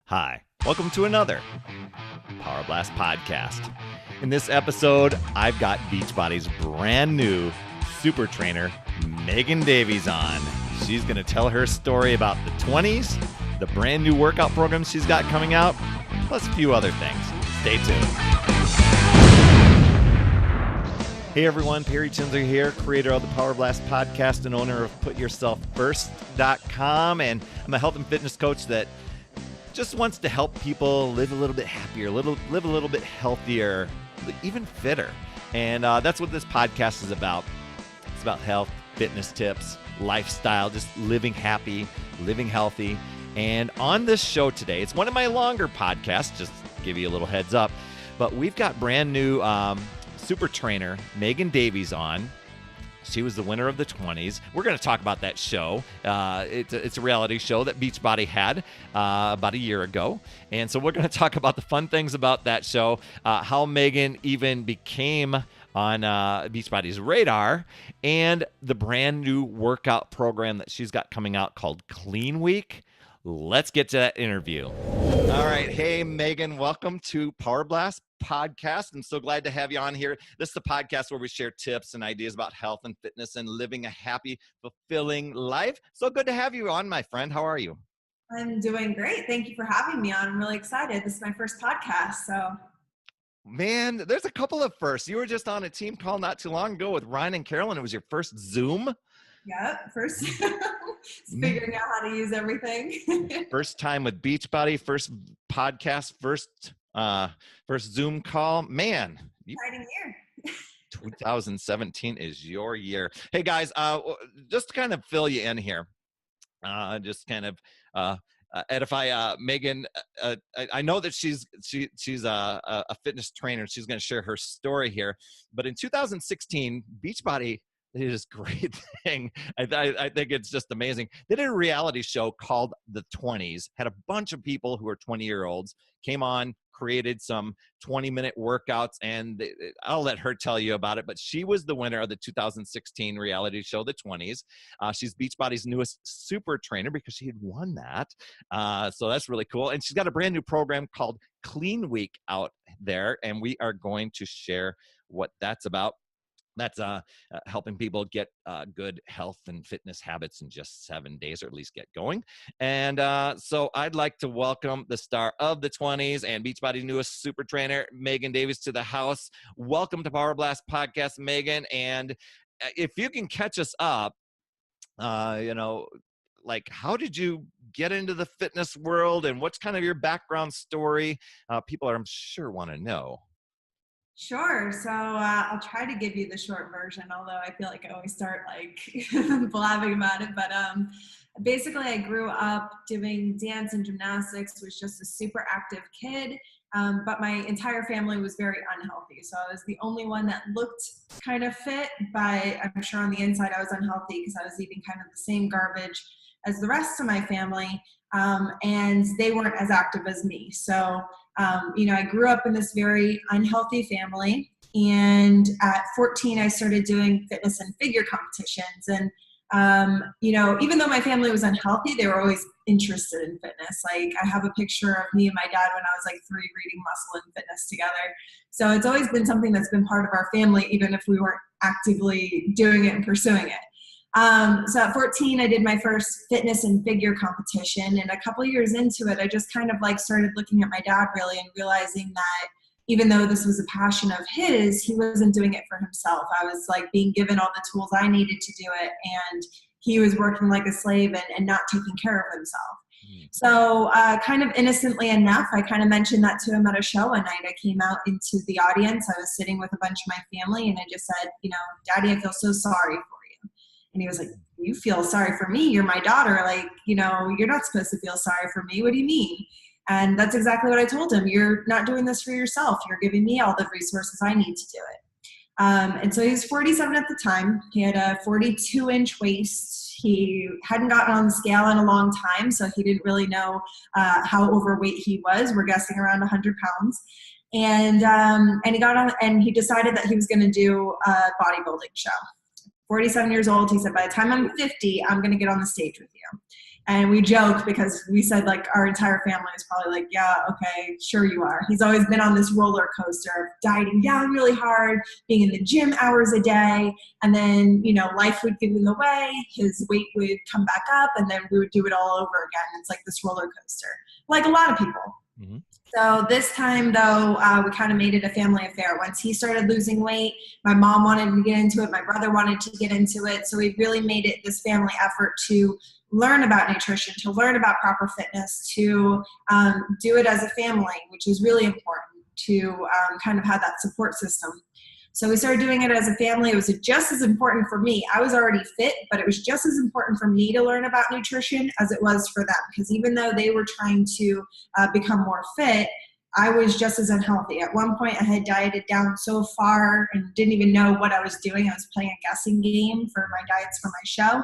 Hi, welcome to another Power Blast podcast. In this episode, I've got Beachbody's brand new super trainer, Megan Davies, on. She's going to tell her story about the 20s, the brand new workout program she's got coming out, plus a few other things. Stay tuned. Hey everyone, Perry Tinsley here, creator of the Power Blast podcast and owner of PutYourselfFirst.com. And I'm a health and fitness coach that just wants to help people live a little bit happier, live a little bit healthier, even fitter. And that's what this podcast is about. It's about health, fitness tips, lifestyle, just living happy, living healthy. And on this show today, it's one of my longer podcasts, just to give you a little heads up, but we've got brand new super trainer, Megan Davies, on. She was the winner of the 20s. We're going to talk about that show. It's a reality show that Beachbody had about a year ago. And so we're going to talk about the fun things about that show, how Megan even became on Beachbody's radar, and the brand new workout program that she's got coming out called Clean Week. Let's get to that interview. All right. Hey, Megan, welcome to Power Blast podcast. I'm so glad to have you on here. This is the podcast where we share tips and ideas about health and fitness and living a happy, fulfilling life. So good to have you on, my friend. How are you? I'm doing great. Thank you for having me on. I'm really excited. This is my first podcast. Man, there's a couple of firsts. You were just on a team call not too long ago with Ryan and Carolyn. It was your first Zoom. Yeah, first figuring out how to use everything. First time with Beachbody, first podcast, first Zoom call. Man, Exciting year. 2017 is your year. Hey guys, just to kind of fill you in here, just kind of edify Megan. I know that she's a fitness trainer. She's going to share her story here. But in 2016, Beachbody did this great thing. I think it's just amazing. They did a reality show called The 20s, had a bunch of people who are 20-year-olds, came on, created some 20-minute workouts, and I'll let her tell you about it, but she was the winner of the 2016 reality show, The 20s. She's Beachbody's newest super trainer because she had won that. So that's really cool. And she's got a brand new program called Clean Week out there, and we are going to share what that's about. That's helping people get good health and fitness habits in just 7 days, or at least get going. And so I'd like to welcome the star of the 20s and Beachbody's newest super trainer, Megan Davies, to the house. Welcome to Power Blast Podcast, Megan. And if you can catch us up, like, how did you get into the fitness world, and what's kind of your background story? People are, I'm sure, want to know. Sure. So I'll try to give you the short version, although I feel like I always start like blabbing about it. But basically, I grew up doing dance and gymnastics, was just a super active kid. But my entire family was very unhealthy. So I was the only one that looked kind of fit, but I'm sure on the inside I was unhealthy because I was eating kind of the same garbage as the rest of my family. And they weren't as active as me. So, I grew up in this very unhealthy family. And at 14, I started doing fitness and figure competitions. And, even though my family was unhealthy, they were always interested in fitness. Like, I have a picture of me and my dad when I was like 3 reading Muscle and Fitness together. So it's always been something that's been part of our family, even if we weren't actively doing it and pursuing it. So at 14, I did my first fitness and figure competition. And a couple of years into it, I just kind of like started looking at my dad really and realizing that even though this was a passion of his, he wasn't doing it for himself. I was like being given all the tools I needed to do it. And he was working like a slave and not taking care of himself. So kind of innocently enough, I kind of mentioned that to him at a show one night. I came out into the audience. I was sitting with a bunch of my family and I just said, Daddy, I feel so sorry for you. And he was like, you feel sorry for me? You're my daughter. Like, you're not supposed to feel sorry for me. What do you mean? And that's exactly what I told him. You're not doing this for yourself. You're giving me all the resources I need to do it. And so he was 47 at the time. He had a 42-inch waist. He hadn't gotten on the scale in a long time, so he didn't really know how overweight he was. We're guessing around 100 pounds. And he got on, and he decided that he was going to do a bodybuilding show. 47 years old. He said, by the time I'm 50, I'm going to get on the stage with you. And we joke because we said like our entire family is probably like, yeah, okay, sure you are. He's always been on this roller coaster of dieting down really hard, being in the gym hours a day. And then, life would give him away. His weight would come back up and then we would do it all over again. It's like this roller coaster, like a lot of people. Mm-hmm. So this time, though, we kind of made it a family affair. Once he started losing weight, my mom wanted to get into it. My brother wanted to get into it. So we really made it this family effort to learn about nutrition, to learn about proper fitness, to do it as a family, which is really important to kind of have that support system. So we started doing it as a family. It was just as important for me. I was already fit, but it was just as important for me to learn about nutrition as it was for them. Because even though they were trying to become more fit, I was just as unhealthy. At one point, I had dieted down so far and didn't even know what I was doing. I was playing a guessing game for my diets for my show.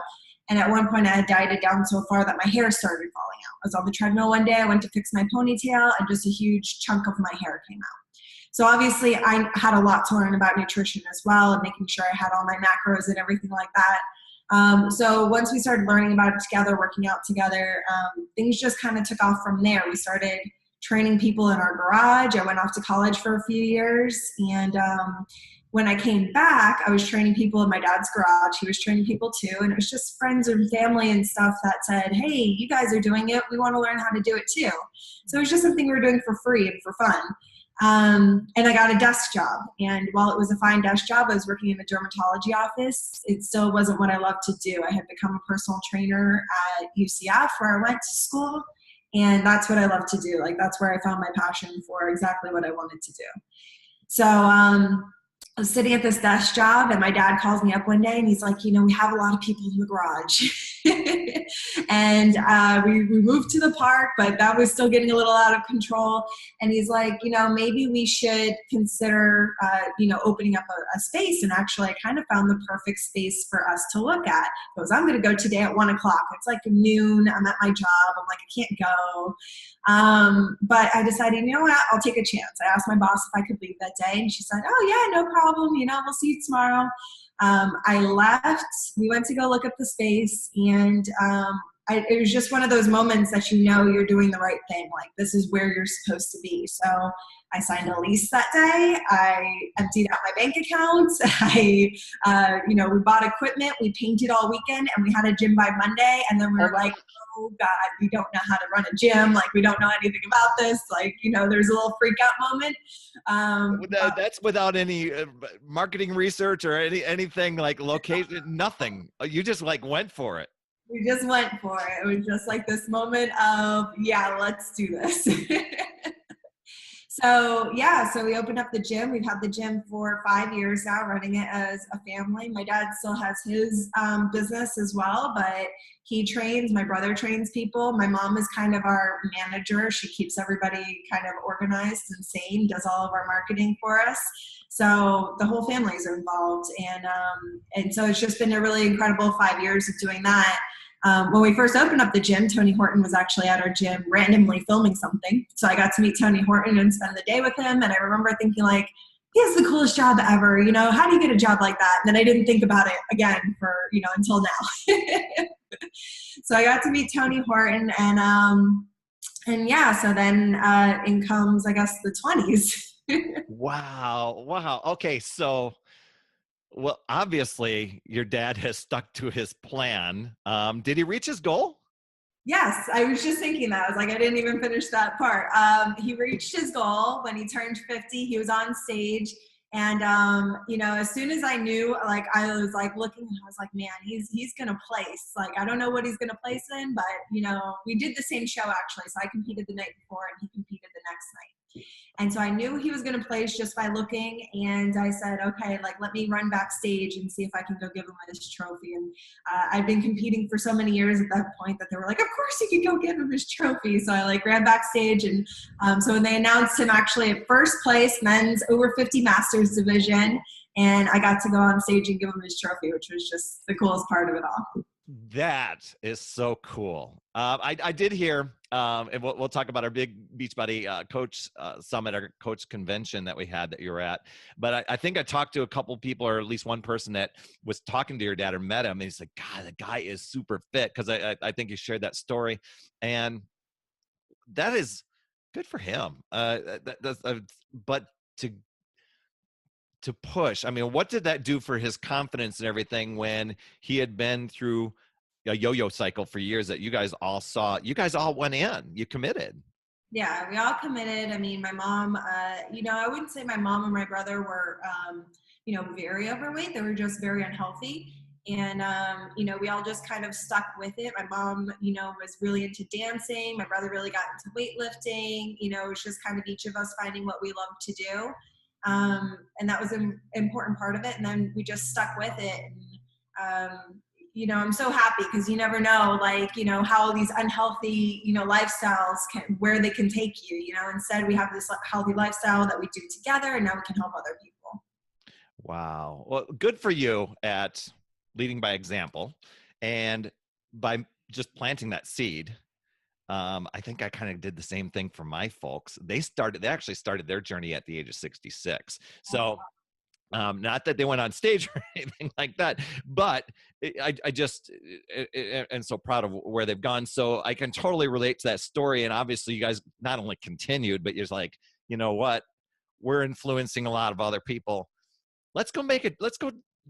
And at one point, I had dieted down so far that my hair started falling out. I was on the treadmill one day. I went to fix my ponytail, and just a huge chunk of my hair came out. So obviously I had a lot to learn about nutrition as well, and making sure I had all my macros and everything like that. So once we started learning about it together, working out together, things just kind of took off from there. We started training people in our garage. I went off to college for a few years. And when I came back, I was training people in my dad's garage. He was training people too. And it was just friends and family and stuff that said, hey, you guys are doing it. We want to learn how to do it too. So it was just something we were doing for free and for fun. And I got a desk job. And while it was a fine desk job, I was working in a dermatology office. It still wasn't what I loved to do. I had become a personal trainer at UCF where I went to school. And that's what I love to do. Like, that's where I found my passion for exactly what I wanted to do. So, I was sitting at this desk job and my dad calls me up one day and he's like, we have a lot of people in the garage. And we moved to the park, but that was still getting a little out of control. And he's like, maybe we should consider, opening up a space. And actually, I kind of found the perfect space for us to look at. He goes, I'm going to go today at 1:00. It's like noon. I'm at my job. I'm like, I can't go. But I decided, you know what, I'll take a chance. I asked my boss if I could leave that day, and she said, oh yeah, no problem. We'll see you tomorrow. I left. We went to go look at the space, and it was just one of those moments that you're doing the right thing. Like, this is where you're supposed to be. So I signed a lease that day. I emptied out my bank account. We bought equipment. We painted all weekend, and we had a gym by Monday. And then we were like, oh God, we don't know how to run a gym. Like, we don't know anything about this. Like, there's a little freak out moment. That's without any marketing research or anything like location, nothing. You just went for it. We just went for it. It was just like this moment of, yeah, let's do this. So we opened up the gym. We've had the gym for 5 years now, running it as a family. My dad still has his business as well, but he trains. My brother trains people. My mom is kind of our manager. She keeps everybody kind of organized and sane, does all of our marketing for us. So the whole family is involved. And so it's just been a really incredible 5 years of doing that. When we first opened up the gym, Tony Horton was actually at our gym randomly filming something. So I got to meet Tony Horton and spend the day with him. And I remember thinking, like, he has the coolest job ever. How do you get a job like that? And then I didn't think about it again for, until now. So I got to meet Tony Horton, and yeah, so then in comes, I guess, the 20s. Wow. Okay. So, well, obviously your dad has stuck to his plan. Did he reach his goal? Yes, I was just thinking that. I was like, I didn't even finish that part. He reached his goal when he turned 50. He was on stage. And, as soon as I knew, like, I was like looking, and I was like, man, he's going to place. Like, I don't know what he's going to place in, but, we did the same show actually. So I competed the night before and he competed the next night. And so I knew he was going to place just by looking. And I said, okay, like, let me run backstage and see if I can go give him his trophy. And I've been competing for so many years at that point that they were like, of course you can go give him his trophy. So I ran backstage. And so when they announced him actually at first place, men's over 50 masters division, and I got to go on stage and give him his trophy, which was just the coolest part of it all. That is so cool. I did hear, and we'll talk about our big Beachbody coach summit, our coach convention that we had that you were at. But I think I talked to a couple people, or at least one person that was talking to your dad or met him. And he's like, God, the guy is super fit. Because I think you shared that story. And that is good for him. But to push, I mean, what did that do for his confidence and everything when he had been through a yo-yo cycle for years that you guys all saw? You guys all went in, you committed. Yeah, we all committed. I mean, my mom, I wouldn't say my mom and my brother were, very overweight. They were just very unhealthy. And, we all just kind of stuck with it. My mom, was really into dancing. My brother really got into weightlifting. It was just kind of each of us finding what we love to do. And that was an important part of it. And then we just stuck with it. And, I'm so happy because you never know, how these unhealthy, lifestyles where they can take you. Instead we have this healthy lifestyle that we do together, and now we can help other people. Wow. Well, good for you at leading by example, and by just planting that seed. I think I kind of did the same thing for my folks. They actually started their journey at the age of 66. So not that they went on stage or anything like that, but I just am so proud of where they've gone. So I can totally relate to that story. And obviously you guys not only continued, but you're like, you know what? We're influencing a lot of other people. Let's go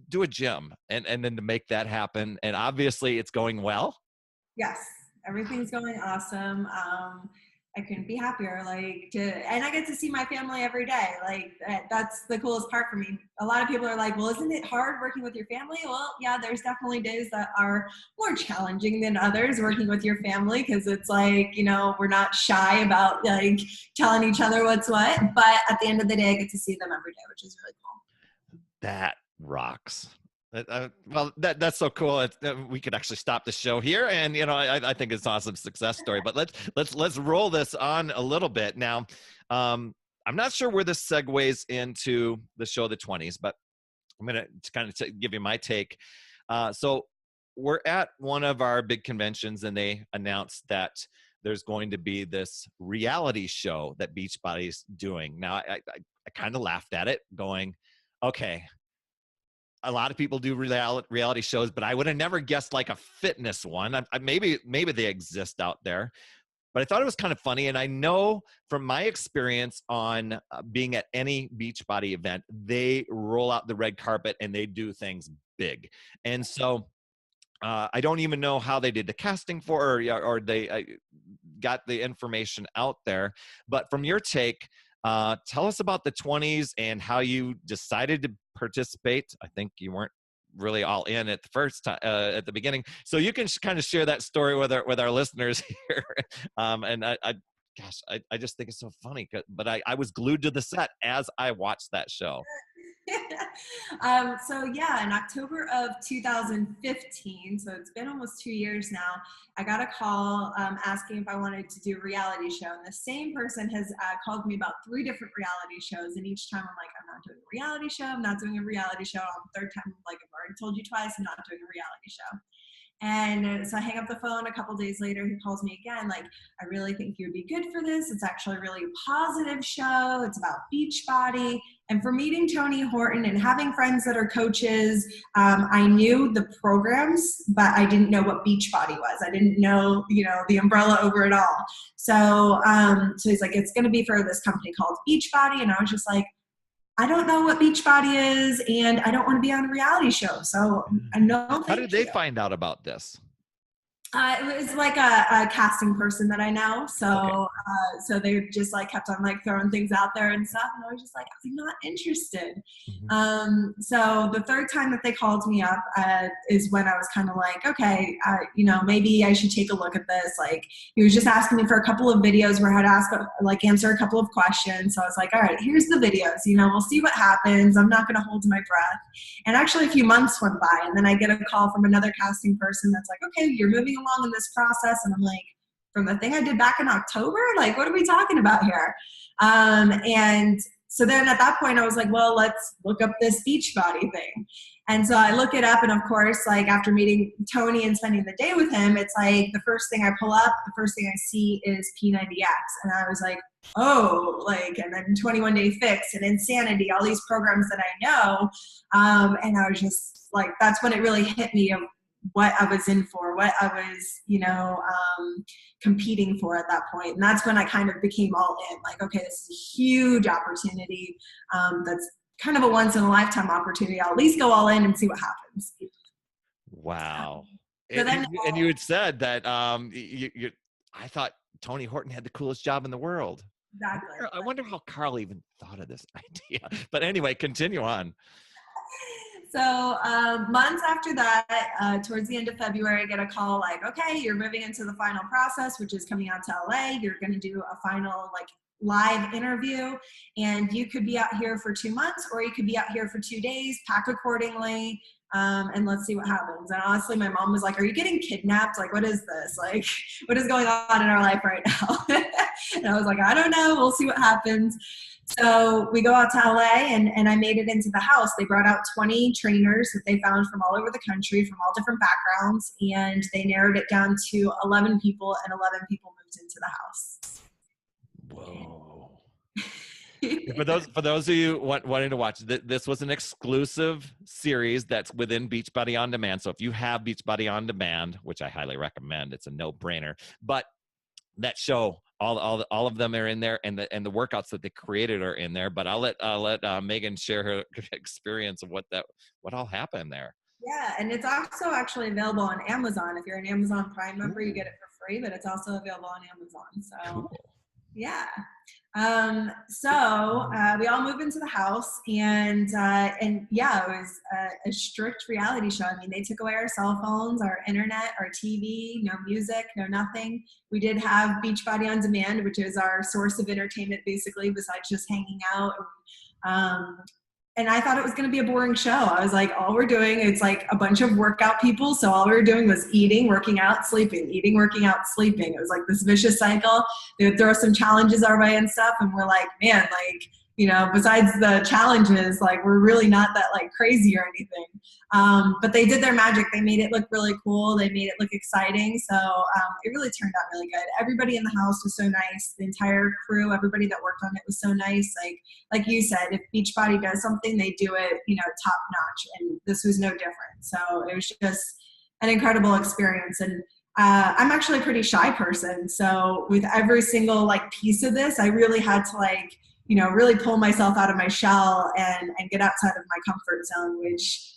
do a gym. And then to make that happen. And obviously it's going well. Yes, everything's going awesome. I couldn't be happier. And I get to see my family every day. That's the coolest part for me. A lot of people are like, well, isn't it hard working with your family? Well, yeah, there's definitely days that are more challenging than others working with your family, because it's we're not shy about telling each other what's what. But at the end of the day, I get to see them every day, which is really cool. That rocks. Well, that's so cool. We could actually stop the show here, and I think it's an awesome success story. But let's roll this on a little bit now. I'm not sure where this segues into the show the 20s, but I'm gonna kind of give you my take. So we're at one of our big conventions, and they announced that there's going to be this reality show that Beachbody's doing. Now, I kind of laughed at it, going, okay. A lot of people do reality shows, but I would have never guessed like a fitness one. Maybe they exist out there, but I thought it was kind of funny. And I know from my experience on being at any Beachbody event, they roll out the red carpet and they do things big. And so I don't even know how they did the casting for, or they got the information out there. But from your take, tell us about the 20s and how you decided to participate. I think you weren't really all in at the first time, at the beginning. So you can kind of share that story with our listeners here. And I just think it's so funny, but I was glued to the set as I watched that show. In October of 2015, so it's been almost 2 years now, I got a call asking if I wanted to do a reality show. And the same person has called me about 3 different reality shows. And each time I'm like, I'm not doing a reality show. I'm not doing a reality show. On the third time, I'm like, I've already told you twice, I'm not doing a reality show. And so I hang up the phone. A couple days later, he calls me again, like, I really think you would be good for this. It's actually a really positive show. It's about Beachbody. And for meeting Tony Horton and having friends that are coaches, I knew the programs, but I didn't know what Beachbody was. I didn't know, the umbrella over it all. So he's like, it's going to be for this company called Beachbody. And I was just like, I don't know what Beachbody is, and I don't want to be on a reality show. So no. How did they find out about this? It was like a casting person that I know. So, okay. So they just kept on throwing things out there and stuff. And I was just like, I'm not interested. Mm-hmm. So the third time that they called me up is when I was kind of like, okay, maybe I should take a look at this. He was just asking me for a couple of videos where I had to answer a couple of questions. So I was like, all right, here's the videos, we'll see what happens. I'm not going to hold my breath. And actually a few months went by, and then I get a call from another casting person that's like, okay, you're moving along in this process. And I'm like, from the thing I did back in October, what are we talking about here? And so then at that point I was like, well, let's look up this Beachbody thing. And so I look it up, and of course, like after meeting Tony and spending the day with him, it's like the first thing I pull up, the first thing I see is P90X. And I was like, oh, like, and then 21 Day Fix and Insanity, all these programs that I know. And I was just like, that's when it really hit me of what I was in for, what I was, competing for at that point. And that's when I kind of became all in, like, okay, this is a huge opportunity. That's kind of a once in a lifetime opportunity. I'll at least go all in and see what happens. Wow. So then, and you had said that I thought Tony Horton had the coolest job in the world. exactly. I wonder how Carl even thought of this idea. But anyway, continue on. So months after that, towards the end of February, I get a call like, okay, you're moving into the final process, which is coming out to LA. You're going to do a final like live interview, and you could be out here for 2 months, or you could be out here for 2 days. Pack accordingly, and let's see what happens. And honestly, my mom was like, are you getting kidnapped? Like, what is this? Like, what is going on in our life right now? And I was like, I don't know. We'll see what happens. So we go out to LA, and I made it into the house. They brought out 20 trainers that they found from all over the country, from all different backgrounds, and they narrowed it down to 11 people, and 11 people moved into the house. Whoa. For those of you wanting to watch, this was an exclusive series that's within Beachbody On Demand. So if you have Beachbody On Demand, which I highly recommend, it's a no-brainer. But that show, all of them are in there, and the workouts that they created are in there. But I'll let Megan share her experience of what all happened there. Yeah, and it's also actually available on Amazon. If you're an Amazon Prime member, you get it for free, but it's also available on Amazon. So cool. Yeah. So we all moved into the house, and yeah, it was a strict reality show. I mean, they took away our cell phones, our internet, our TV, no music, no nothing. We did have Beachbody On Demand, which is our source of entertainment, basically, besides just hanging out. And I thought it was going to be a boring show. I was like, all we're doing, it's like a bunch of workout people. So all we were doing was eating, working out, sleeping, eating, working out, sleeping. It was like this vicious cycle. They would throw some challenges our way and stuff. And we're like, man, like, besides the challenges, like we're really not that like crazy or anything. But they did their magic. They made it look really cool. They made it look exciting. So it really turned out really good. Everybody in the house was so nice. The entire crew, everybody that worked on it was so nice. Like you said, if Beachbody does something, they do it, top notch. And this was no different. So it was just an incredible experience. And I'm actually a pretty shy person. So with every single like piece of this, I really had to like, really pull myself out of my shell and get outside of my comfort zone, which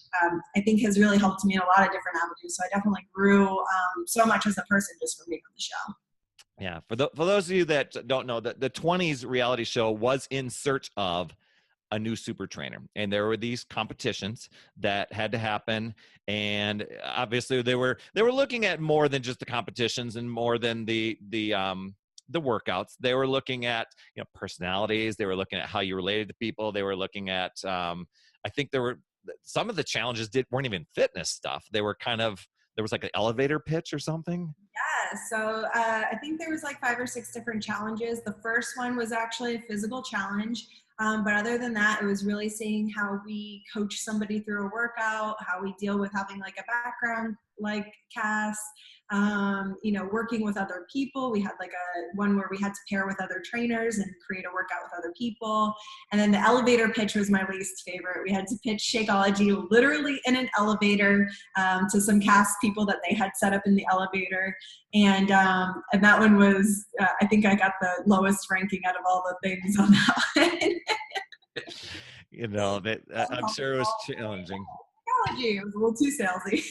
I think has really helped me in a lot of different avenues. So I definitely grew so much as a person just from being on the show. Yeah. For those of you that don't know, the 20s reality show was in search of a new super trainer, and there were these competitions that had to happen, and obviously they were looking at more than just the competitions and more than the workouts. They were looking at personalities. They were looking at how you related to people. They were looking at I think there were some of the challenges weren't even fitness stuff. They were there was like an elevator pitch or something. Yeah, so I think there was like 5 or 6 different challenges. The first one was actually a physical challenge. But other than that, it was really seeing how we coach somebody through a workout, how we deal with having like a background like cast, working with other people. We had like one where we had to pair with other trainers and create a workout with other people. And then the elevator pitch was my least favorite. We had to pitch Shakeology literally in an elevator to some cast people that they had set up in the elevator. And that one was, I think I got the lowest ranking out of all the things on that one. I'm sure it was challenging. It was a little too salesy.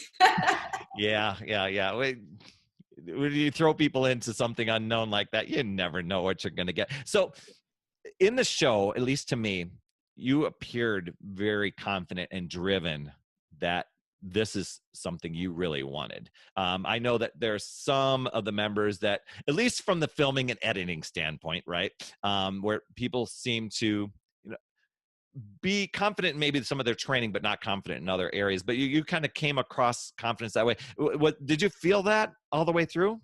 Yeah. When you throw people into something unknown like that, you never know what you're going to get. So in the show, at least to me, you appeared very confident and driven that this is something you really wanted. I know that there's some of the members that, at least from the filming and editing standpoint, right, where people seem to be confident in maybe some of their training, but not confident in other areas. But you kind of came across confidence that way. What did you feel that all the way through?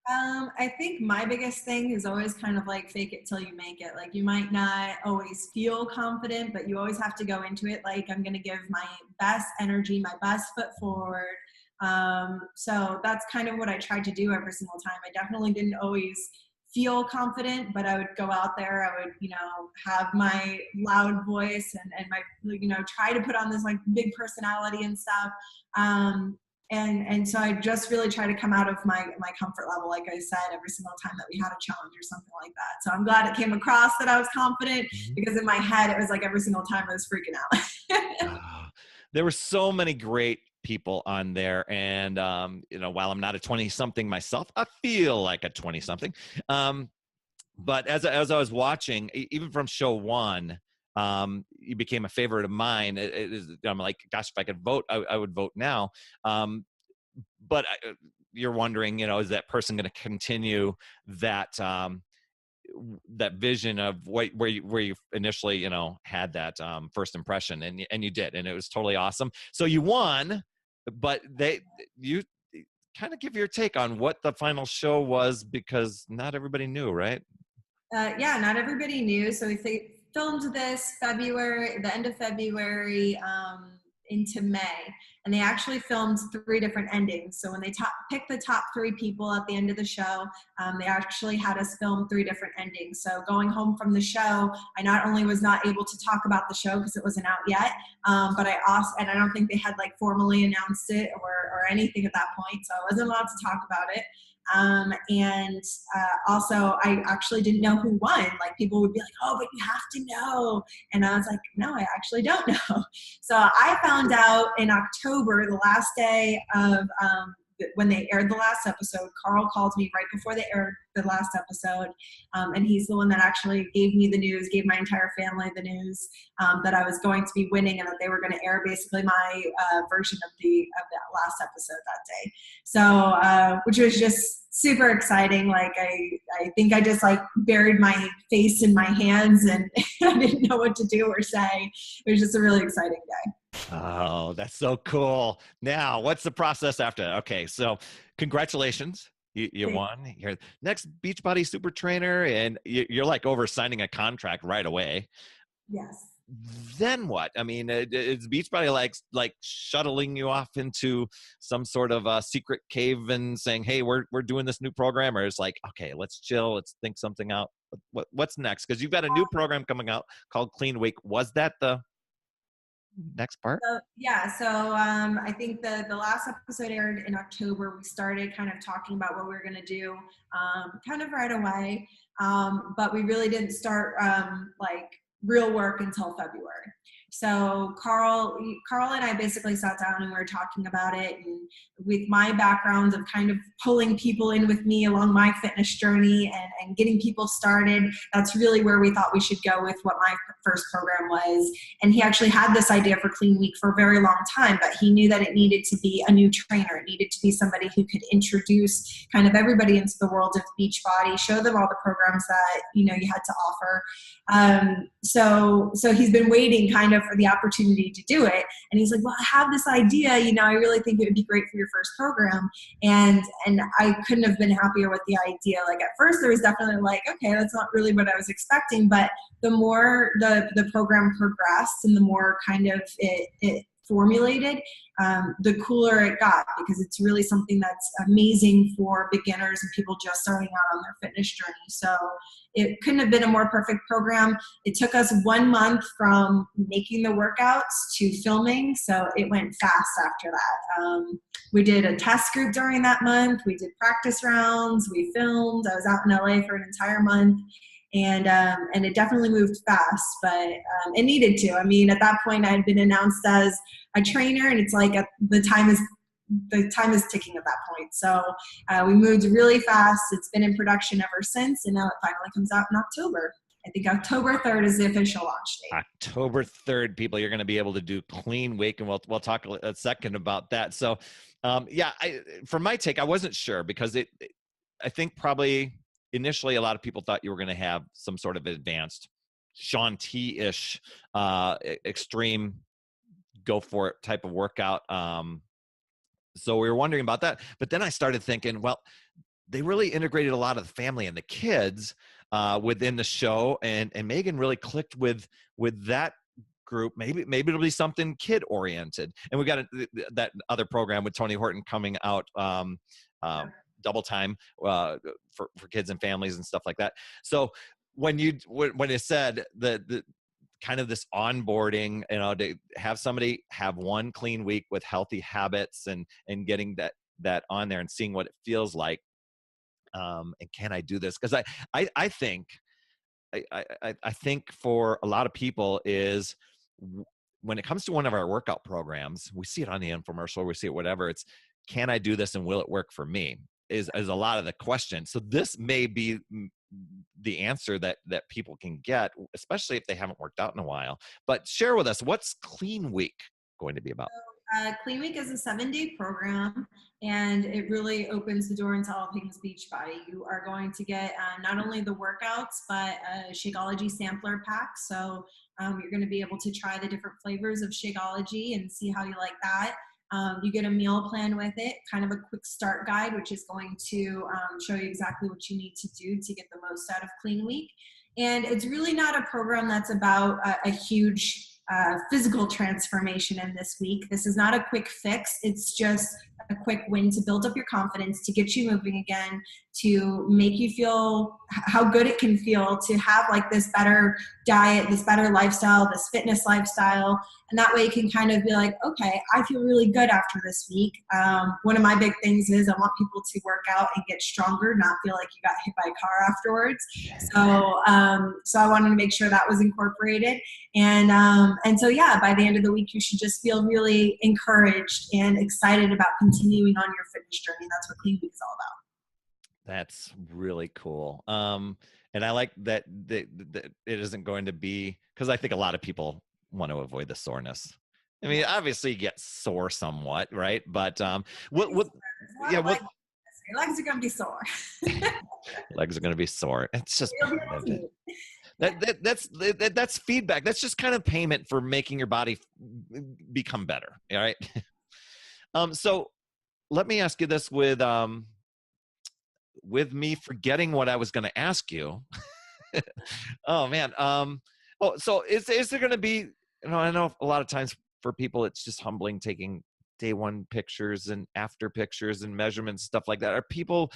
I think my biggest thing is always kind of like fake it till you make it. Like you might not always feel confident, but you always have to go into it like I'm going to give my best energy, my best foot forward. So that's kind of what I tried to do every single time. I definitely didn't always feel confident, but I would go out there. I would, have my loud voice and my, try to put on this like big personality and stuff. And so I just really try to come out of my comfort level, like I said, every single time that we had a challenge or something like that. So I'm glad it came across that I was confident, because in my head it was like every single time I was freaking out. Ah, there were so many great people on there, and while I'm not a 20 something myself, I feel like a 20 something. But as I was watching, even from show one, you became a favorite of mine. I'm like, gosh, if I could vote, I would vote now. But you're wondering, is that person going to continue that that vision of where you initially, had that first impression, and you did, and it was totally awesome. So you won, but you kind of give your take on what the final show was, because not everybody knew, right? Yeah, not everybody knew. So we filmed this February, the end of February, into May, and they actually filmed 3 different endings. So when they picked the top 3 people at the end of the show, they actually had us film 3 different endings. So going home from the show, I not only was not able to talk about the show because it wasn't out yet, but I also, and I don't think they had like formally announced it or anything at that point, so I wasn't allowed to talk about it. And also, I actually didn't know who won. Like people would be like, "Oh, but you have to know," and I was like, "No, I actually don't know." So I found out in October, the last day of when they aired the last episode. Carl called me right before they aired the last episode, and he's the one that actually gave me the news, gave my entire family the news, that I was going to be winning and that they were going to air basically my version of that last episode that day. So, which was just super exciting. Like I think I just like buried my face in my hands and I didn't know what to do or say. It was just a really exciting day. Oh, that's so cool. Now, what's the process after? Okay, so congratulations. You won. You're next Beachbody Super Trainer, and you're like over signing a contract right away. Yes. Then what? I mean, is Beachbody like shuttling you off into some sort of a secret cave and saying, "Hey, we're doing this new program," or it's like, "Okay, let's chill, let's think something out." What's next? Because you've got a new program coming out called Clean Week. Was that the next part? So, yeah, so I think the last episode aired in October. We started kind of talking about what we were going to do kind of right away, but we really didn't start like real work until February. So Carl and I basically sat down and we were talking about it, and with my background of kind of pulling people in with me along my fitness journey and getting people started, that's really where we thought we should go with what my first program was. And he actually had this idea for Clean Week for a very long time, but he knew that it needed to be a new trainer. It needed to be somebody who could introduce kind of everybody into the world of Beachbody, show them all the programs that, you had to offer. So he's been waiting kind of for the opportunity to do it. And he's like, "Well, I have this idea, I really think it would be great for your first program." And I couldn't have been happier with the idea. Like at first there was definitely like, okay, that's not really what I was expecting. But the more the program progressed and the more kind of it formulated, the cooler it got, because it's really something that's amazing for beginners and people just starting out on their fitness journey. So it couldn't have been a more perfect program. It took us 1 month from making the workouts to filming, so it went fast after that. We did a test group during that month. We did practice rounds. We filmed. I was out in LA for an entire month. And it definitely moved fast, but it needed to. I mean, at that point, I had been announced as a trainer, and it's like the time is ticking at that point. So we moved really fast. It's been in production ever since, and now it finally comes out in October. I think October 3rd is the official launch date. October 3rd, people, you're going to be able to do Clean Week, and we'll talk a second about that. So, for my take, I wasn't sure, because I think probably initially a lot of people thought you were going to have some sort of advanced Shaun T-ish extreme go for it type of workout. So we were wondering about that, but then I started thinking, well, they really integrated a lot of the family and the kids within the show, and Megan really clicked with that group. Maybe it'll be something kid oriented. And we got that other program with Tony Horton coming out, double time for kids and families and stuff like that. So when it said the kind of this onboarding, to have somebody have one clean week with healthy habits and getting that on there and seeing what it feels like. And can I do this? Because I think I think for a lot of people is when it comes to one of our workout programs, we see it on the infomercial, we see it whatever. It's, can I do this and will it work for me? Is a lot of the question. So this may be the answer that people can get, especially if they haven't worked out in a while. But share with us, what's Clean Week going to be about? Clean Week is a 7-day program, and it really opens the door into all things Beachbody. You are going to get not only the workouts, but a Shakeology sampler pack. So you're going to be able to try the different flavors of Shakeology and see how you like that. You get a meal plan with it, kind of a quick start guide, which is going to show you exactly what you need to do to get the most out of Clean Week. And it's really not a program that's about a huge physical transformation in this week. This is not a quick fix. It's just a quick win to build up your confidence, to get you moving again, to make you feel how good it can feel to have like this better diet, this better lifestyle, this fitness lifestyle. And that way you can kind of be like, okay, I feel really good after this week. One of my big things is I want people to work out and get stronger, not feel like you got hit by a car afterwards. So I wanted to make sure that was incorporated. And so, yeah, by the end of the week, you should just feel really encouraged and excited about continuing on your fitness journey. That's what Clean Week is all about. That's really cool. And I like that it isn't going to be, because I think a lot of people want to avoid the soreness. I mean, obviously you get sore somewhat, right? But your legs are going to be sore. Legs are going to be sore. It's just that's feedback. That's just kind of payment for making your body become better. All right. So let me ask you this with me forgetting what I was going to ask you. Oh man. So is there going to be, I know a lot of times for people, it's just humbling taking day one pictures and after pictures and measurements, stuff like that. Are people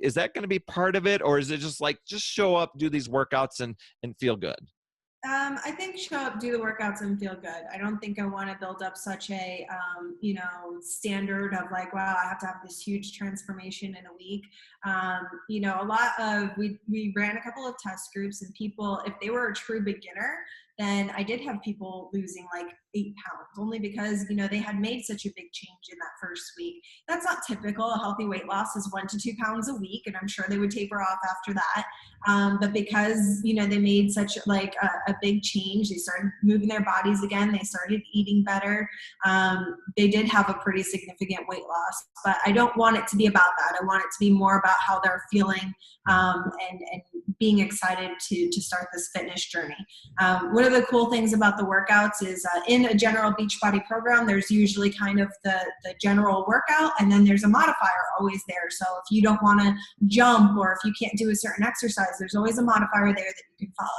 is that going to be part of it? Or is it just like, just show up, do these workouts and feel good? I think show up, do the workouts, and feel good. I don't think I want to build up such a, standard of like, wow, I have to have this huge transformation in a week. A lot of, we ran a couple of test groups, and people, if they were a true beginner, then I did have people losing like 8 pounds only because, they had made such a big change in that first week. That's not typical. A healthy weight loss is 1 to 2 pounds a week, and I'm sure they would taper off after that. But because, they made such like a big change, they started moving their bodies again, they started eating better. They did have a pretty significant weight loss, but I don't want it to be about that. I want it to be more about how they're feeling and being excited to start this fitness journey. One of the cool things about the workouts is in a general Beachbody program, there's usually kind of the general workout, and then there's a modifier always there. So if you don't want to jump, or if you can't do a certain exercise, there's always a modifier there that you can follow.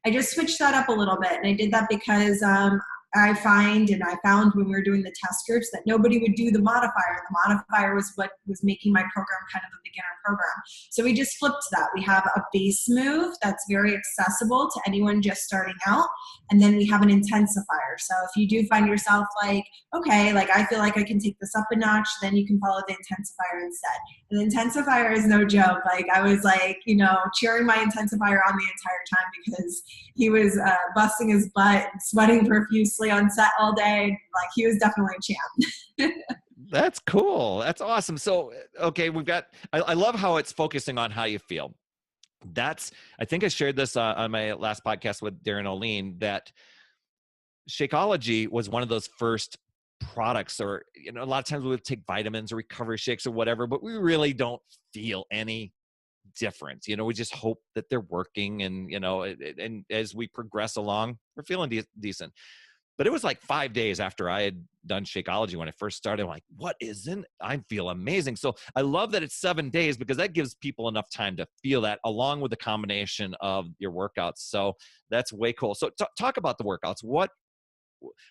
I just switched that up a little bit, and I did that because I found when we were doing the test groups that nobody would do the modifier. The modifier was what was making my program kind of a beginner program. So we just flipped that. We have a base move that's very accessible to anyone just starting out. And then we have an intensifier. So if you do find yourself like, okay, like I feel like I can take this up a notch, then you can follow the intensifier instead. And the intensifier is no joke. Like I was like, cheering my intensifier on the entire time because he was busting his butt, sweating profusely on set all day. Like he was definitely a champ. That's cool. That's awesome. So, okay, I love how it's focusing on how you feel. I think I shared this on my last podcast with Darren O'Lean, that Shakeology was one of those first products, or, a lot of times we would take vitamins or recovery shakes or whatever, but we really don't feel any difference. We just hope that they're working, and, and as we progress along, we're feeling decent. But it was like 5 days after I had done Shakeology when I first started. I'm like, I feel amazing. So I love that it's 7 days, because that gives people enough time to feel that, along with the combination of your workouts. So that's way cool. So talk about the workouts.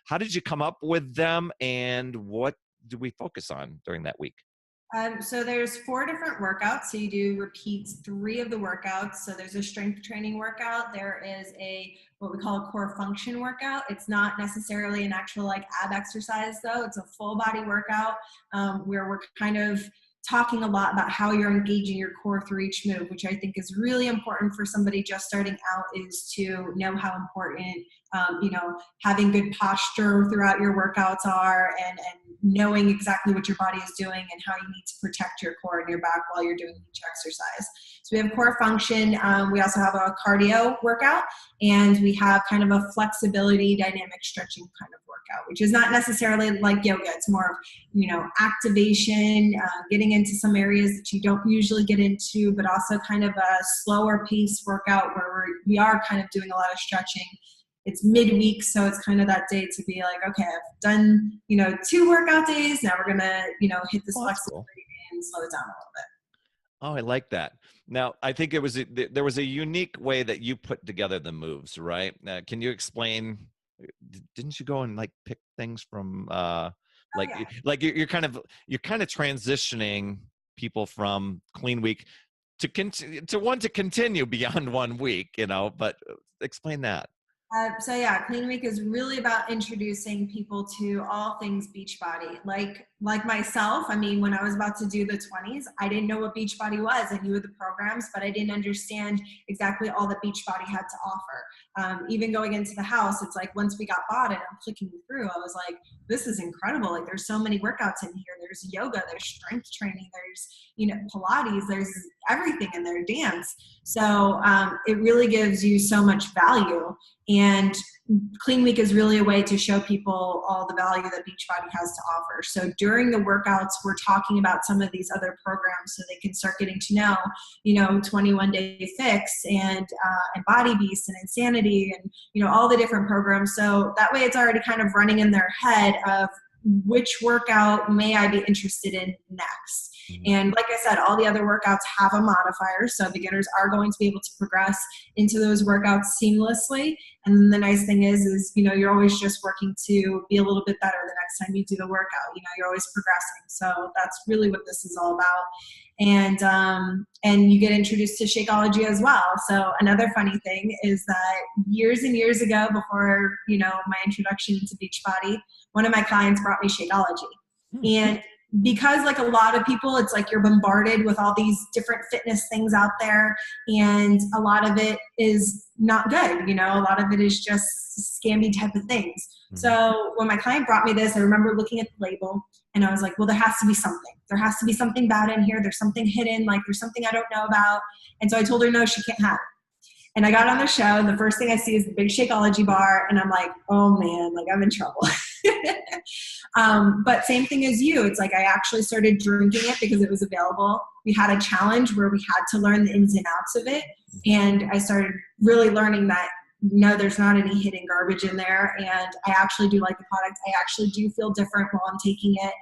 How did you come up with them, and what do we focus on during that week? So there's 4 different workouts. So you do repeats 3 of the workouts. So there's a strength training workout. There is what we call a core function workout. It's not necessarily an actual like ab exercise though. It's a full body workout where we're kind of talking a lot about how you're engaging your core through each move, which I think is really important for somebody just starting out, is to know how important, having good posture throughout your workouts are, and knowing exactly what your body is doing and how you need to protect your core and your back while you're doing each exercise. So we have core function. We also have a cardio workout, and we have kind of a flexibility, dynamic stretching kind of workout, which is not necessarily like yoga. It's more of, activation, getting into some areas that you don't usually get into, but also kind of a slower pace workout where we are kind of doing a lot of stretching. It's midweek, so it's kind of that day to be like, okay, I've done, 2 workout days. Now we're going to, hit this flexibility and slow it down a little bit. Oh, I like that. Now, I think there was a unique way that you put together the moves, right? Can you explain? Didn't you go and like pick things from you're kind of transitioning people from clean week to continue beyond 1 week, but explain that. Clean Week is really about introducing people to all things Beachbody. Like myself, I mean, when I was about to do the 20s, I didn't know what Beachbody was. I knew the programs, but I didn't understand exactly all that Beachbody had to offer. Even going into the house, it's like once we got bought and I'm clicking through, I was like, this is incredible. Like there's so many workouts in here. There's yoga, there's strength training, there's, Pilates, there's everything in there, dance. So it really gives you so much value. And Clean Week is really a way to show people all the value that Beachbody has to offer. So during the workouts, we're talking about some of these other programs so they can start getting to know, 21 Day Fix and Body Beast and Insanity and, all the different programs. So that way it's already kind of running in their head of which workout may I be interested in next. And like I said, all the other workouts have a modifier, so beginners are going to be able to progress into those workouts seamlessly. And the nice thing is you're always just working to be a little bit better the next time you do the workout. You're always progressing. So that's really what this is all about. And you get introduced to Shakeology as well. So another funny thing is that years and years ago, before my introduction into Beachbody, one of my clients brought me Shakeology. And because like a lot of people, it's like you're bombarded with all these different fitness things out there, and a lot of it is not good. A lot of it is just scammy type of things. So when my client brought me this, I remember looking at the label and I was like, well, there has to be something. There has to be something bad in here. There's something hidden. Like there's something I don't know about. And so I told her, no, she can't have it. And I got on the show, and the first thing I see is the big Shakeology bar, and I'm like, oh man, like I'm in trouble. But same thing as you. It's like I actually started drinking it because it was available. We had a challenge where we had to learn the ins and outs of it. And I started really learning that, no, there's not any hidden garbage in there. And I actually do like the product. I actually do feel different while I'm taking it.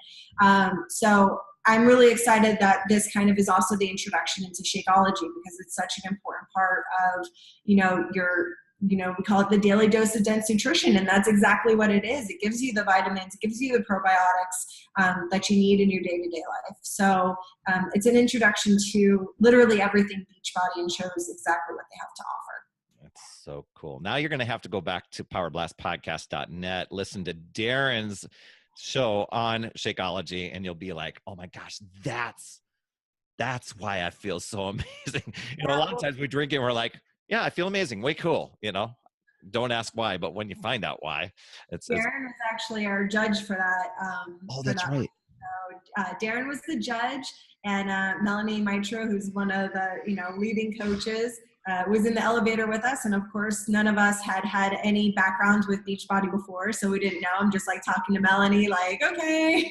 So I'm really excited that this kind of is also the introduction into Shakeology, because it's such an important part of, we call it the daily dose of dense nutrition. And that's exactly what it is. It gives you the vitamins, it gives you the probiotics that you need in your day-to-day life. So it's an introduction to literally everything Beachbody, and shows exactly what they have to offer. That's so cool. Now you're going to have to go back to powerblastpodcast.net, listen to Darren's show on Shakeology, and you'll be like, oh my gosh, that's why I feel so amazing. A lot of times we drink it and we're like, yeah, I feel amazing, way cool, don't ask why, but when you find out why, Darren was actually our judge for that. Right. So Darren was the judge, and Melanie Mitro, who's one of the leading coaches, was in the elevator with us. And of course, none of us had had any background with Beachbody before. So we didn't know. I'm just like talking to Melanie, like, okay.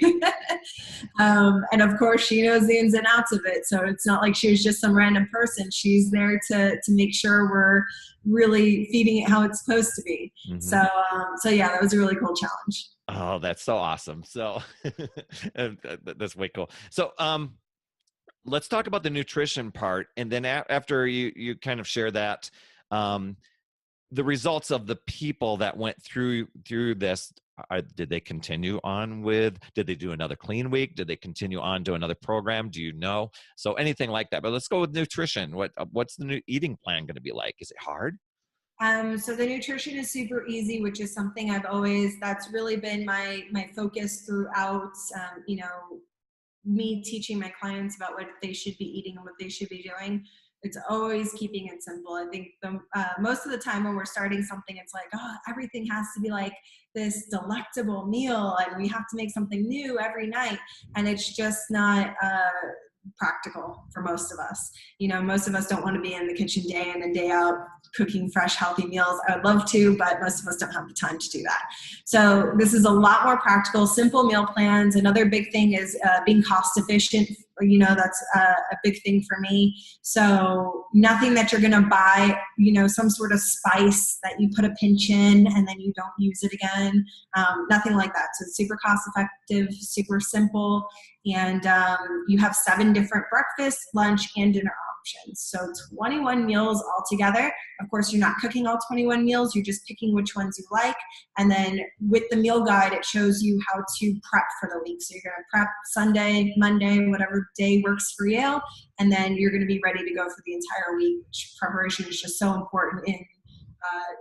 And of course, she knows the ins and outs of it. So it's not like she was just some random person. She's there to make sure we're really feeding it how it's supposed to be. Mm-hmm. So yeah, that was a really cool challenge. Oh, that's so awesome. So that's way cool. So, let's talk about the nutrition part. And then after you kind of share that, the results of the people that went through this, did they continue on did they do another clean week? Did they continue on to another program? Do you know? So anything like that, but let's go with nutrition. What's the new eating plan going to be like? Is it hard? So the nutrition is super easy, which is something that's really been my focus throughout, me teaching my clients about what they should be eating and what they should be doing. It's always keeping it simple. I think most of the time when we're starting something, it's like, oh, everything has to be like this delectable meal and we have to make something new every night. And it's just not practical for most of us. Most of us don't want to be in the kitchen day in and day out cooking fresh, healthy meals. I would love to, but most of us don't have the time to do that. So this is a lot more practical, simple meal plans. Another big thing is being cost efficient. That's a big thing for me. So nothing that you're going to buy, some sort of spice that you put a pinch in and then you don't use it again. Nothing like that. So it's super cost effective, super simple. And you have 7 different breakfast, lunch, and dinner options. So 21 meals altogether. Of course, you're not cooking all 21 meals. You're just picking which ones you like. And then with the meal guide, it shows you how to prep for the week. So you're going to prep Sunday, Monday, whatever day works for you. And then you're going to be ready to go for the entire week, which preparation is just so important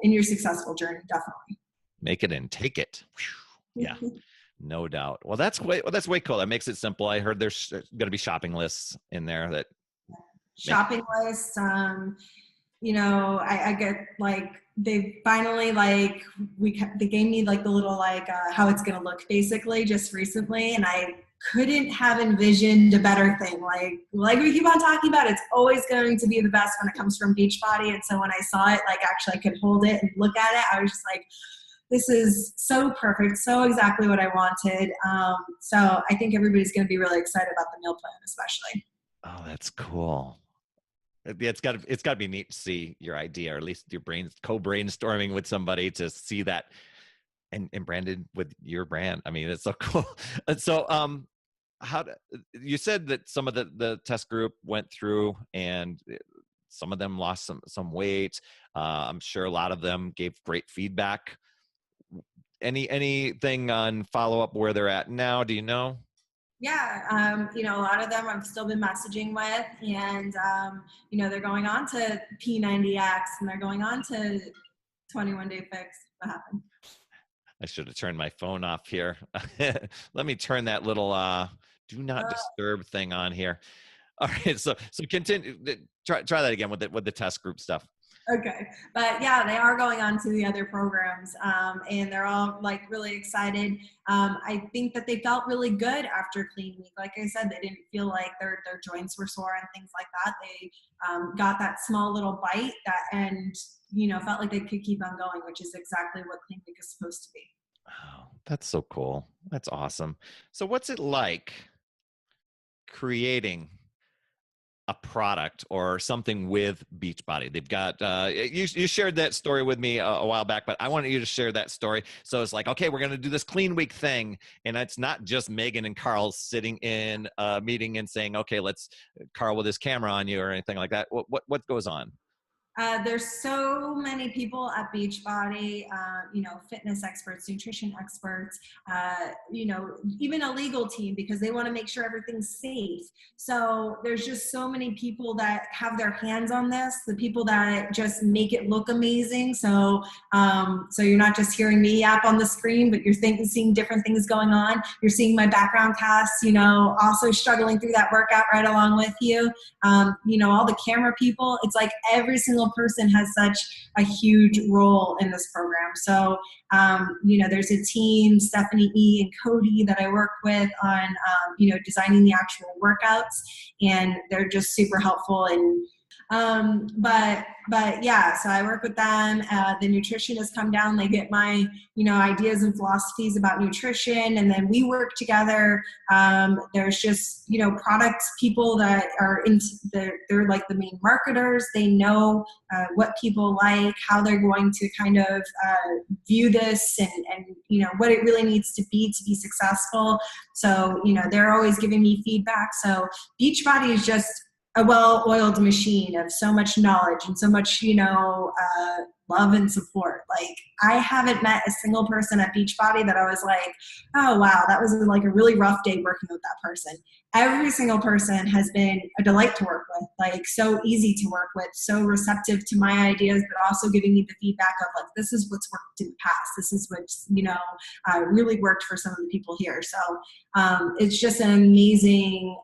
in your successful journey, definitely. Make it and take it. Whew. Yeah. No doubt. Well, that's way cool. That makes it simple. I heard there's going to be shopping lists in there that lists. I get like, they finally they gave me like the little how it's going to look basically just recently. And I couldn't have envisioned a better thing. Like we keep on talking about, it's always going to be the best when it comes from Beachbody. And so when I saw it, actually I could hold it and look at it, I was just like, this is so perfect, so exactly what I wanted. So I think everybody's going to be really excited about the meal plan, especially. Oh, that's cool. It's got to be neat to see your idea, or at least your co-brainstorming with somebody to see that and branded with your brand. I mean, it's so cool. And so, you said that some of the test group went through and some of them lost some weight. I'm sure a lot of them gave great feedback. Anything on follow-up where they're at now? Do you know? Yeah, a lot of them I've still been messaging with, and they're going on to P90X and they're going on to 21 Day Fix. What happened? I should have turned my phone off here. Let me turn that little do not disturb thing on here. All right, so continue. Try that again with the test group stuff. Okay. But yeah, they are going on to the other programs, and they're all really excited. I think that they felt really good after Clean Week. Like I said, they didn't feel like their joints were sore and things like that. They got that small little bite and felt like they could keep on going, which is exactly what Clean Week is supposed to be. Oh, that's so cool. That's awesome. So what's it like creating a product or something with Beachbody? They've got, you shared that story with me a while back, but I wanted you to share that story. So it's like, okay, we're going to do this Clean Week thing. And it's not just Megan and Carl sitting in a meeting and saying, okay, let's Carl with his camera on you or anything like that. What goes on? There's so many people at Beachbody, fitness experts, nutrition experts, even a legal team, because they want to make sure everything's safe. So there's just so many people that have their hands on this, the people that just make it look amazing. So you're not just hearing me yap on the screen, but you're seeing different things going on. You're seeing my background tasks, also struggling through that workout right along with you. All the camera people, it's like every single person has such a huge role in this program. So, there's a team, Stephanie E. and Cody, that I work with on, designing the actual workouts, and they're just super helpful. And But yeah, so I work with them. The nutritionists come down, they get my, ideas and philosophies about nutrition, and then we work together. There's just, products people that are into, they're like the main marketers. They know what people like, how they're going to kind of view this, and what it really needs to be successful. So, they're always giving me feedback. So Beachbody is just a well-oiled machine of so much knowledge and so much, love and support. Like, I haven't met a single person at Beachbody that I was like, oh, wow, that was like a really rough day working with that person. Every single person has been a delight to work with, like so easy to work with, so receptive to my ideas, but also giving me the feedback of like, this is what's worked in the past. This is what's, really worked for some of the people here. So it's just an amazing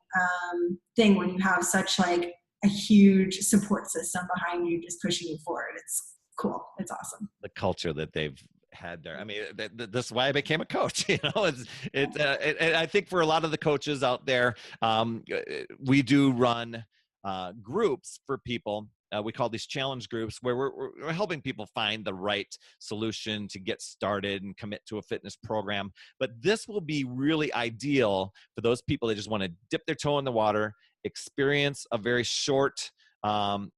thing when you have such like a huge support system behind you, just pushing you forward. It's cool. It's awesome. The culture that they've had there. I mean, this is why I became a coach. I think for a lot of the coaches out there, we do run groups for people. We call these challenge groups, where we're helping people find the right solution to get started and commit to a fitness program. But this will be really ideal for those people that just want to dip their toe in the water, experience a very short-term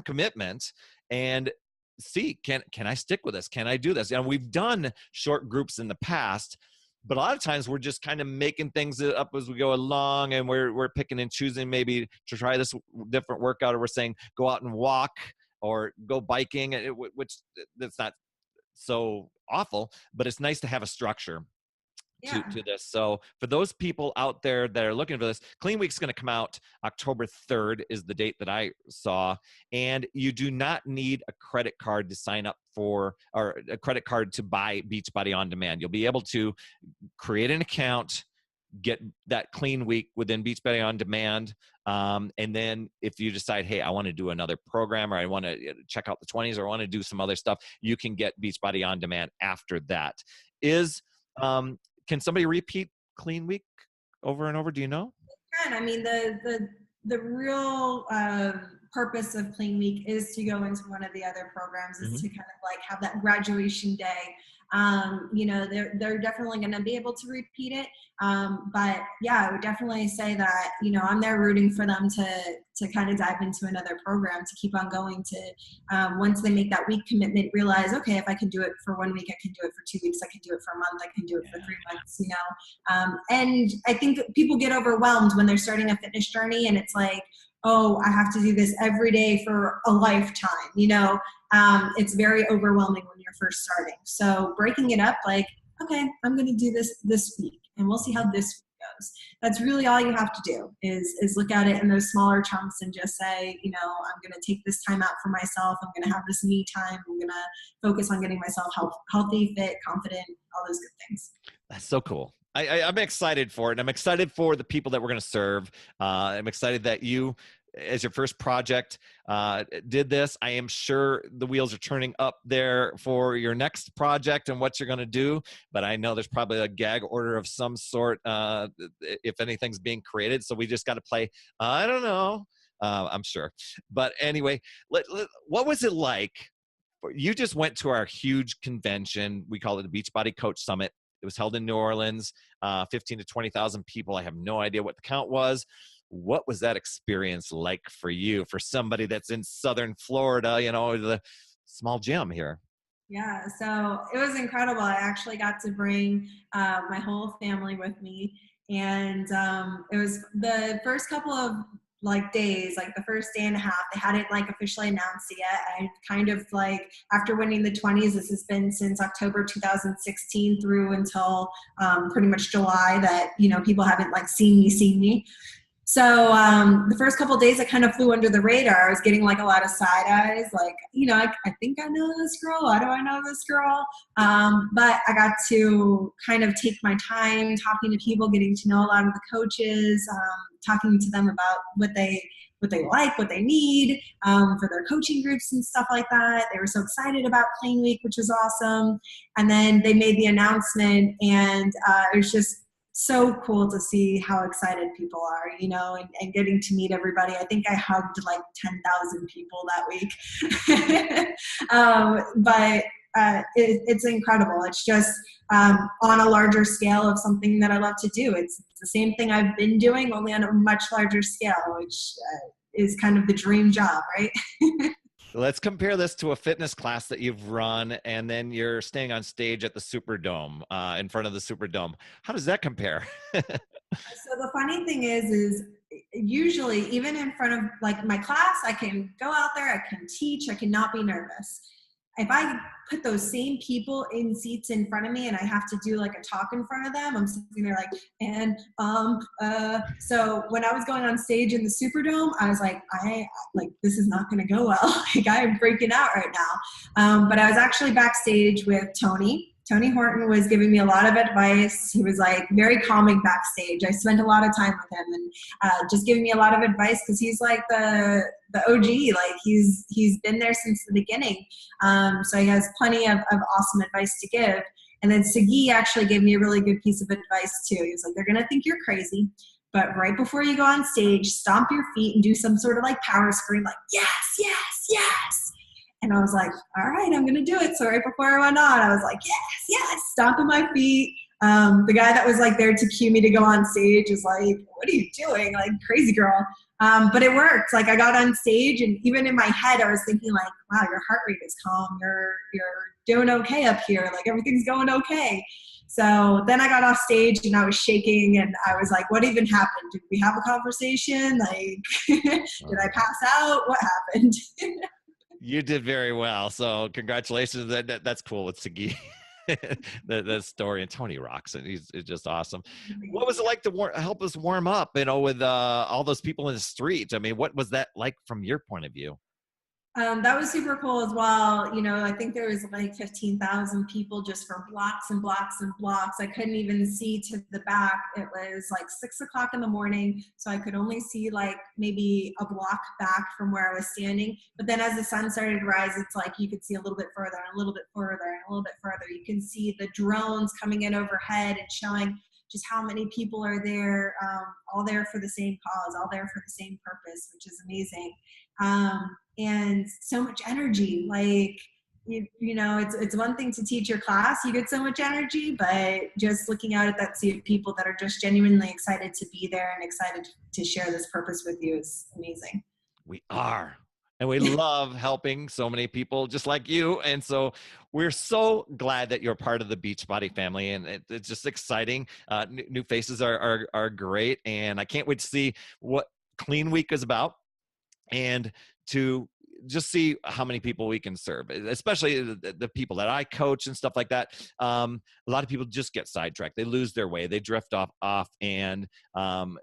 commitment, and see, can I stick with this? Can I do this? And we've done short groups in the past, but a lot of times we're just kind of making things up as we go along, and we're picking and choosing maybe to try this different workout, or we're saying go out and walk or go biking, which that's not so awful, but it's nice to have a structure to this. So for those people out there that are looking for this, Clean Week's going to come out October 3rd is the date that I saw. And you do not need a credit card to sign up for, or a credit card to buy Beachbody On Demand. You'll be able to create an account, get that Clean Week within Beachbody On Demand. And then if you decide, hey, I want to do another program, or I want to check out the 20s, or I want to do some other stuff, you can get Beachbody On Demand after that. Can somebody repeat Clean Week over and over? Do you know? I mean, the real purpose of Clean Week is to go into one of the other programs, is to kind of like have that graduation day. They're definitely going to be able to repeat it. But yeah, I would definitely say that, I'm there rooting for them to kind of dive into another program, to keep on going, to once they make that week commitment, realize, okay, if I can do it for 1 week, I can do it for 2 weeks, I can do it for a month, I can do it for 3 months, and I think people get overwhelmed when they're starting a fitness journey, and it's like, oh, I have to do this every day for a lifetime, it's very overwhelming when you're first starting. So breaking it up, like, okay, I'm going to do this week, and we'll see how this week goes. That's really all you have to do is look at it in those smaller chunks and just say, I'm going to take this time out for myself. I'm going to have this me time. I'm going to focus on getting myself healthy, fit, confident, all those good things. That's so cool. I'm excited for it. I'm excited for the people that we're going to serve. I'm excited that you, as your first project, did this. I am sure the wheels are turning up there for your next project and what you're going to do. But I know there's probably a gag order of some sort if anything's being created. So we just got to play, I don't know, I'm sure. But anyway, what was it like? You just went to our huge convention. We call it the Beachbody Coach Summit. It was held in New Orleans, 15 to 20,000 people. I have no idea what the count was. What was that experience like for you, for somebody that's in Southern Florida, the small gym here? Yeah, so it was incredible. I actually got to bring my whole family with me. And it was the first couple of days, like the first day and a half, they hadn't officially announced it yet. I kind of after winning the 20s, this has been since October 2016 through until pretty much July that, people haven't seen me. So the first couple of days, I kind of flew under the radar. I was getting a lot of side eyes, I think I know this girl. Why do I know this girl? But I got to kind of take my time talking to people, getting to know a lot of the coaches, talking to them about what they like, what they need for their coaching groups and stuff like that. They were so excited about Clean Week, which was awesome. And then they made the announcement, and it was just so cool to see how excited people are, you know, and getting to meet everybody. I think I hugged like 10,000 people that week. But it's incredible. It's just on a larger scale of something that I love to do. It's the same thing I've been doing, only on a much larger scale, which is kind of the dream job, right? Let's compare this to a fitness class that you've run, and then you're staying on stage at the Superdome, in front of the Superdome. How does that compare? So the funny thing is usually even in front of like my class, I can go out there, I can teach, I cannot be nervous. If I put those same people in seats in front of me and I have to do like a talk in front of them, I'm sitting there like, so when I was going on stage in the Superdome, I was like, this is not going to go well. Like I'm freaking out right now. But I was actually backstage with Tony. Tony Horton was giving me a lot of advice. He was like very calming backstage. I spent a lot of time with him and just giving me a lot of advice because he's like the OG. Like he's been there since the beginning. So he has plenty of awesome advice to give. And then Sagi actually gave me a really good piece of advice too. He was like, they're going to think you're crazy, but right before you go on stage, stomp your feet and do some sort of like power scream, like, yes, yes, yes. And I was like, all right, I'm going to do it. So right before I went on, I was like, yes, yes, stomping my feet. The guy that was like there to cue me to go on stage is like, what are you doing? Like crazy girl. But it worked. Like I got on stage and even in my head, I was thinking like, wow, your heart rate is calm. You're doing okay up here. Like everything's going okay. So then I got off stage and I was shaking and I was like, what even happened? Did we have a conversation? Like, did I pass out? What happened? You did very well. So congratulations. That's cool with Sagi. the story, and Tony rocks, and he's just awesome. What was it like to help us warm up, with all those people in the street? I mean, what was that like from your point of view? That was super cool as well. You know, I think there was like 15,000 people just for blocks and blocks and blocks. I couldn't even see to the back. It was like 6 o'clock in the morning. So I could only see like maybe a block back from where I was standing. But then as the sun started to rise, it's like you could see a little bit further and a little bit further and a little bit further. You can see the drones coming in overhead and showing just how many people are there, all there for the same cause, all there for the same purpose, which is amazing. And so much energy. Like, you know, it's one thing to teach your class, you get so much energy, but just looking out at that sea of people that are just genuinely excited to be there and excited to share this purpose with you is amazing. We are. And we love helping so many people just like you. And so we're so glad that you're part of the Beachbody family. And it's just exciting. New faces are great. And I can't wait to see what Clean Week is about and to just see how many people we can serve, especially the people that I coach and stuff like that. A lot of people just get sidetracked. They lose their way. They drift off and kind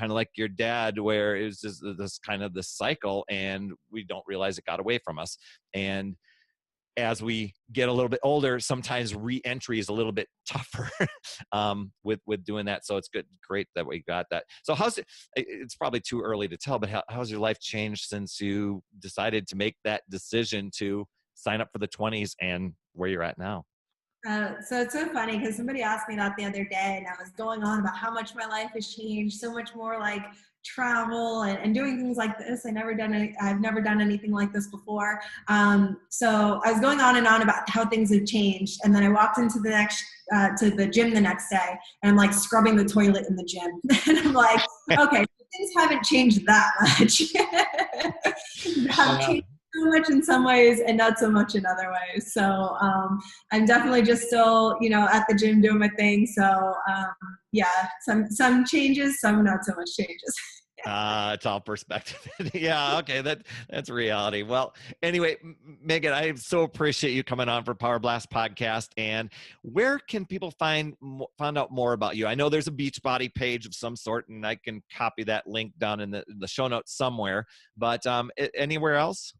of like your dad, where it was just this kind of this cycle and we don't realize it got away from us. And as we get a little bit older, sometimes re-entry is a little bit tougher with doing that. So it's great that we got that. So it's probably too early to tell, but how's your life changed since you decided to make that decision to sign up for the 20s and where you're at now? So it's so funny because somebody asked me that the other day and I was going on about how much my life has changed, so much more like travel and doing things like this. I've never done anything like this before. So I was going on and on about how things have changed. And then I walked into to the gym the next day and I'm like scrubbing the toilet in the gym. And I'm like, okay, things haven't changed that much. Have changed so much in some ways and not so much in other ways. So I'm definitely just still, you know, at the gym doing my thing. So yeah, some changes, some not so much changes. It's all perspective. Yeah, okay, that's reality. Well, anyway, Megan, I so appreciate you coming on for Power Blast podcast. And where can people find out more about you? I know there's a Beachbody page of some sort, and I can copy that link down in the show notes somewhere. But anywhere else?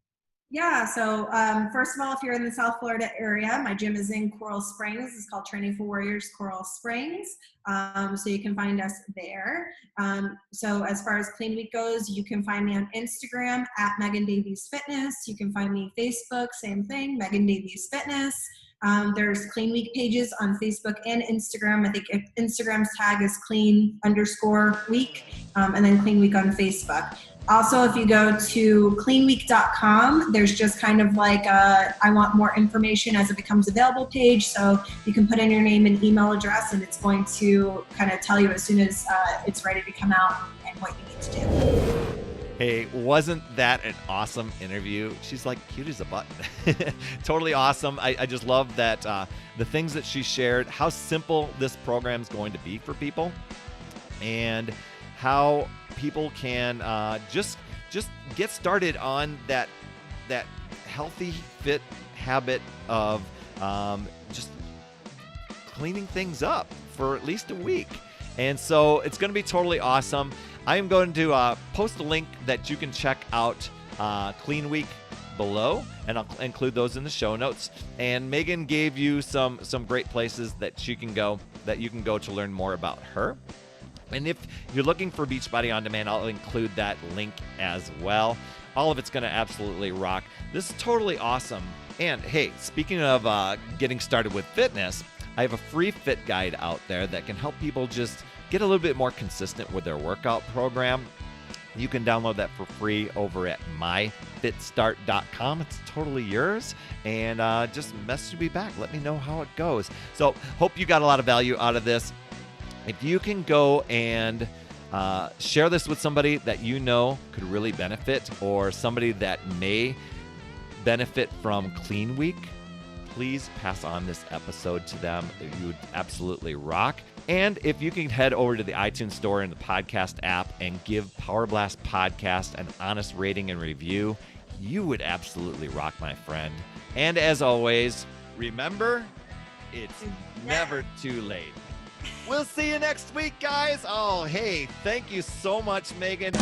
Yeah, so first of all, if you're in the South Florida area, my gym is in Coral Springs. It's called Training for Warriors Coral Springs. So you can find us there. So as far as Clean Week goes, you can find me on Instagram at Megan Davies Fitness. You can find me Facebook, same thing, Megan Davies Fitness. There's Clean Week pages on Facebook and Instagram. I think Instagram's tag is clean_week, and then Clean Week on Facebook. Also, if you go to cleanweek.com, there's just kind of like a I want more information as it becomes available page. So you can put in your name and email address, and it's going to kind of tell you as soon as it's ready to come out and what you need to do. Hey, wasn't that an awesome interview? She's like cute as a button. Totally awesome. I just love that the things that she shared, how simple this program is going to be for people, and how people can just get started on that healthy, fit habit of just cleaning things up for at least a week. And so it's going to be totally awesome. I am going to post a link that you can check out Clean Week below, and I'll include those in the show notes. And Megan gave you some great places that you can go to learn more about her. And if you're looking for Beachbody On Demand, I'll include that link as well. All of it's going to absolutely rock. This is totally awesome. And hey, speaking of getting started with fitness, I have a free fit guide out there that can help people just get a little bit more consistent with their workout program. You can download that for free over at myfitstart.com. It's totally yours. And just message me back. Let me know how it goes. So hope you got a lot of value out of this. If you can go and share this with somebody that you know could really benefit, or somebody that may benefit from Clean Week, please pass on this episode to them. You would absolutely rock. And if you can head over to the iTunes store and the podcast app and give Power Blast Podcast an honest rating and review, you would absolutely rock, my friend. And as always, remember, it's never too late. We'll see you next week, guys. Oh, hey, thank you so much, Megan.